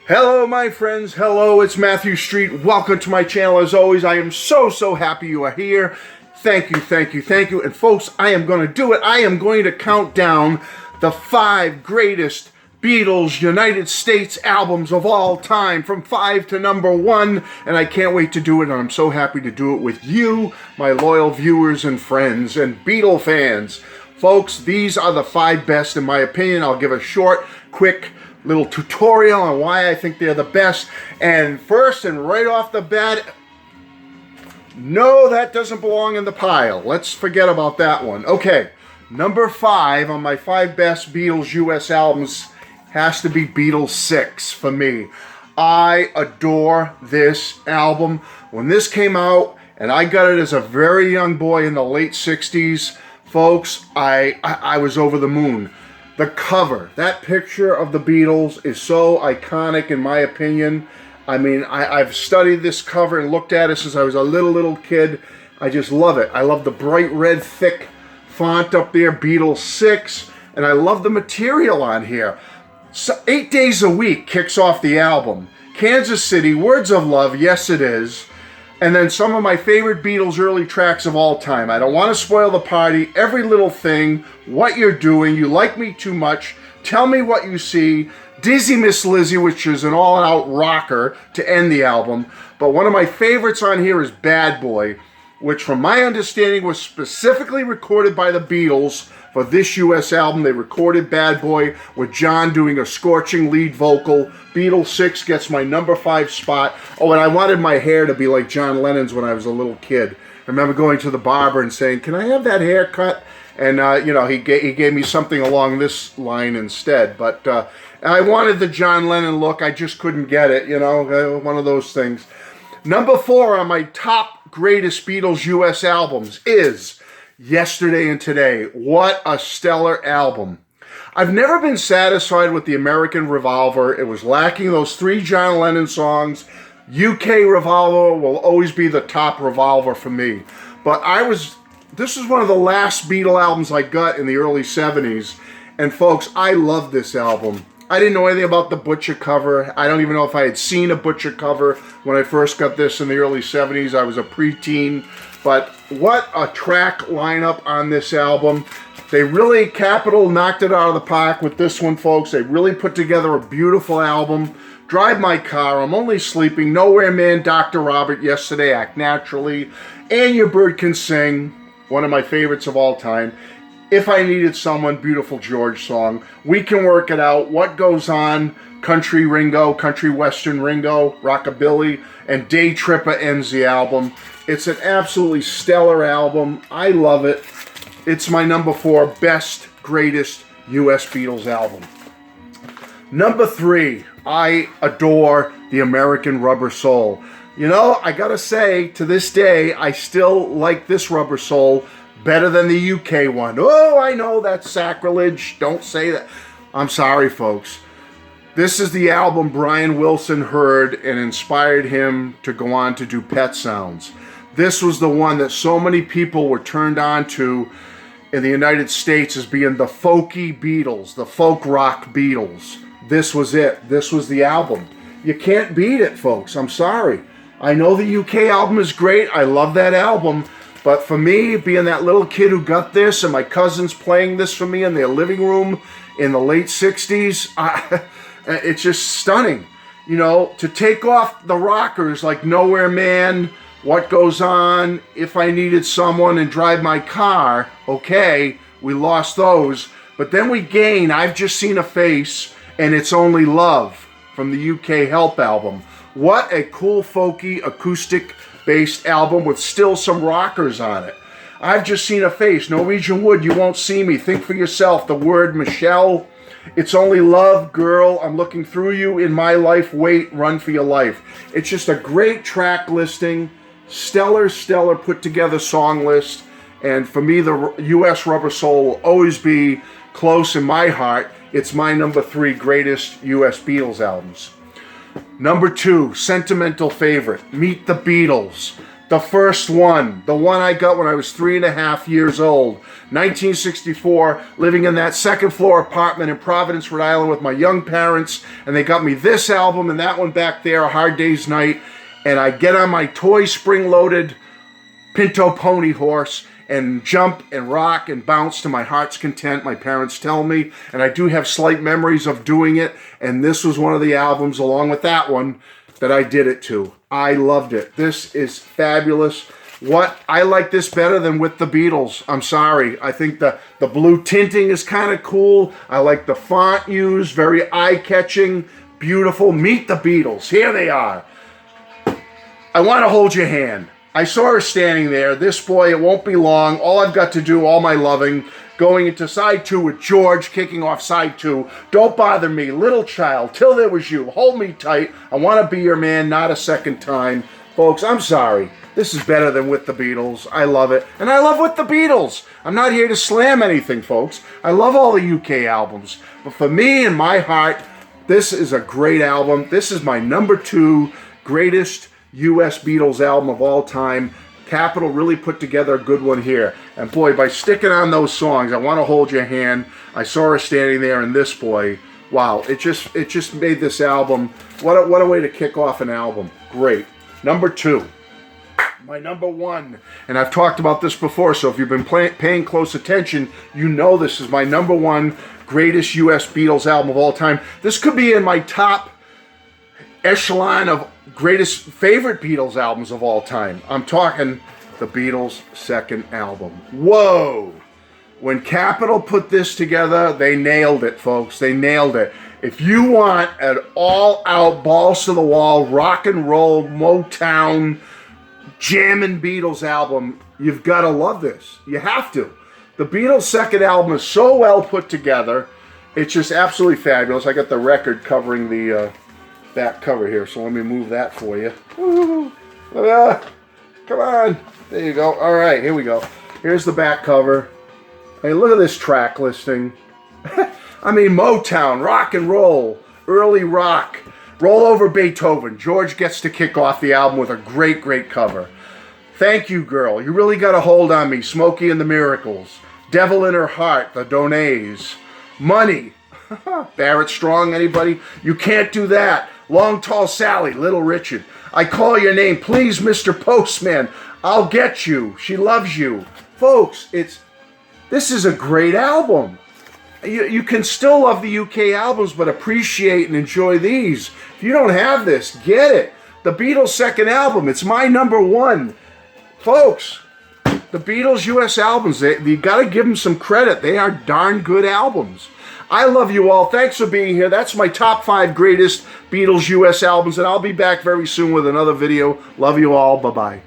Hello, my friends. Hello, it's Matthew Street. Welcome to my channel. As always, I am so happy you are here. Thank you. And folks, I am going to do it. I am going to count down the 5 greatest Beatles United States albums of all time from 5 to number 1. And I can't wait to do it. And I'm so happy to do it with you, my loyal viewers and friends and Beatle fans. Folks, these are the 5 best in my opinion. I'll give a short, quick little tutorial on why I think they're the best. And first and right off the bat, no, that doesn't belong in the pile. Let's forget about that one. Okay, number 5 on my 5 best Beatles US albums has to be Beatles 6 for me. I adore this album. When this came out, and I got it as a very young boy in the late 60s, folks, I was over the moon. The cover, that picture of the Beatles is so iconic in my opinion. I mean, I've studied this cover and looked at it since I was a little kid. I just love it. I love the bright red, thick font up there, Beatles 6, and I love the material on here. So 8 Days a Week kicks off the album. Kansas City, Words of Love, Yes It Is. And then some of my favorite Beatles early tracks of all time. I Don't Want to Spoil the Party, Every Little Thing, What You're Doing, You Like Me Too Much, Tell Me What You See, Dizzy Miss Lizzy, which is an all-out rocker to end the album. But one of my favorites on here is Bad Boy, which from my understanding was specifically recorded by the Beatles for this US album. They recorded Bad Boy with John doing a scorching lead vocal. Beatles 6 gets my number 5 spot. Oh, and I wanted my hair to be like John Lennon's when I was a little kid. I remember going to the barber and saying, "Can I have that haircut?" And, he gave me something along this line instead. But I wanted the John Lennon look. I just couldn't get it, one of those things. Number 4 on my top greatest Beatles US albums is Yesterday and Today. What a stellar album. I've never been satisfied with the American Revolver. It was lacking those 3 John Lennon songs. UK Revolver will always be the top Revolver for me. But this is one of the last Beatle albums I got in the early 70s. And folks, I love this album. I didn't know anything about the Butcher cover. I don't even know if I had seen a Butcher cover when I first got this in the early 70s. I was a preteen. But what a track lineup on this album. They really, Capitol knocked it out of the park with this one, folks. They really put together a beautiful album. Drive My Car, I'm Only Sleeping, Nowhere Man, Dr. Robert, Yesterday, Act Naturally, And Your Bird Can Sing, one of my favorites of all time. If I Needed Someone, Beautiful George song. We Can Work It Out, What Goes On, Country Ringo, Country Western Ringo, Rockabilly, and Day Tripper ends the album. It's an absolutely stellar album. I love it. It's my number 4 best, greatest US Beatles album. Number 3, I adore the American Rubber Soul. I gotta say, to this day, I still like this Rubber Soul better than the UK one. Oh, I know that's sacrilege. Don't say that. I'm sorry, folks. This is the album Brian Wilson heard and inspired him to go on to do Pet Sounds. This was the one that so many people were turned on to in the United States as being the folky Beatles, the folk rock Beatles. This was it. This was the album. You can't beat it, folks. I'm sorry. I know the UK album is great. I love that album. But for me, being that little kid who got this and my cousins playing this for me in their living room in the late 60s, it's just stunning. To take off the rockers like Nowhere Man, What Goes On, If I Needed Someone, and Drive My Car, okay, we lost those. But then we gain I've Just Seen a Face and It's Only Love from the UK Help album. What a cool, folky, acoustic-based album with still some rockers on it. I've Just Seen a Face, Norwegian Wood, You Won't See Me, Think for Yourself, The Word, Michelle, It's Only Love, Girl, I'm Looking Through You, In My Life, Wait, Run for Your Life. It's just a great track listing. Stellar put together song list, and for me the US Rubber Soul will always be close in my heart. It's my number 3 greatest US Beatles albums. Number 2, sentimental favorite, Meet the Beatles. The first one, the one I got when I was 3.5 years old. 1964, living in that second floor apartment in Providence, Rhode Island with my young parents. And they got me this album and that one back there, A Hard Day's Night. And I get on my toy spring-loaded Pinto pony horse and jump and rock and bounce to my heart's content, my parents tell me. And I do have slight memories of doing it. And this was one of the albums, along with that one, that I did it to. I loved it. This is fabulous. I like this better than with the Beatles. I'm sorry. I think the blue tinting is kind of cool. I like the font used, very eye-catching, beautiful. Meet the Beatles. Here they are. I want to hold your hand. I saw her standing there. This boy, it won't be long. All I've got to do, all my loving, going into side 2 with George, kicking off side 2. Don't bother me, little child, till there was you. Hold me tight. I want to be your man, not a second time. Folks, I'm sorry. This is better than With the Beatles. I love it. And I love With the Beatles. I'm not here to slam anything, folks. I love all the UK albums. But for me, in my heart, this is a great album. This is my number 2 greatest U.S. Beatles album of all time. Capitol really put together a good one here. And boy, by sticking on those songs, I Want to Hold Your Hand, I saw her standing there, and this boy, wow, it just made this album, what a way to kick off an album. Great. Number 2. My number 1, and I've talked about this before, so if you've been paying close attention, you know this is my number 1 greatest U.S. Beatles album of all time. This could be in my top echelon of greatest favorite Beatles albums of all time. I'm talking the Beatles' second album. Whoa! When Capitol put this together, they nailed it, folks. They nailed it. If you want an all-out, balls-to-the-wall, rock and roll, Motown, jamming Beatles album, you've got to love this. You have to. The Beatles' second album is so well put together. It's just absolutely fabulous. I got the record covering the back cover here, so let me move that for you. Woo-hoo. Come on. There you go. All right, here we go. Here's the back cover. Hey, look at this track listing. I mean, Motown, rock and roll, early rock, roll over Beethoven. George gets to kick off the album with a great, great cover. Thank You Girl, You Really Got a Hold on Me, Smokey and the Miracles. Devil in Her Heart, The Donnays. Money, Barrett Strong, anybody? You Can't Do That. Long Tall Sally, Little Richard. I Call Your Name, Please Mr. Postman. I'll Get You, She Loves You. Folks, this is a great album. You can still love the UK albums, but appreciate and enjoy these. If you don't have this, get it. The Beatles' second album, it's my number 1. Folks, the Beatles US albums, you got to give them some credit. They are darn good albums. I love you all. Thanks for being here. That's my top 5 greatest Beatles US albums, and I'll be back very soon with another video. Love you all. Bye-bye.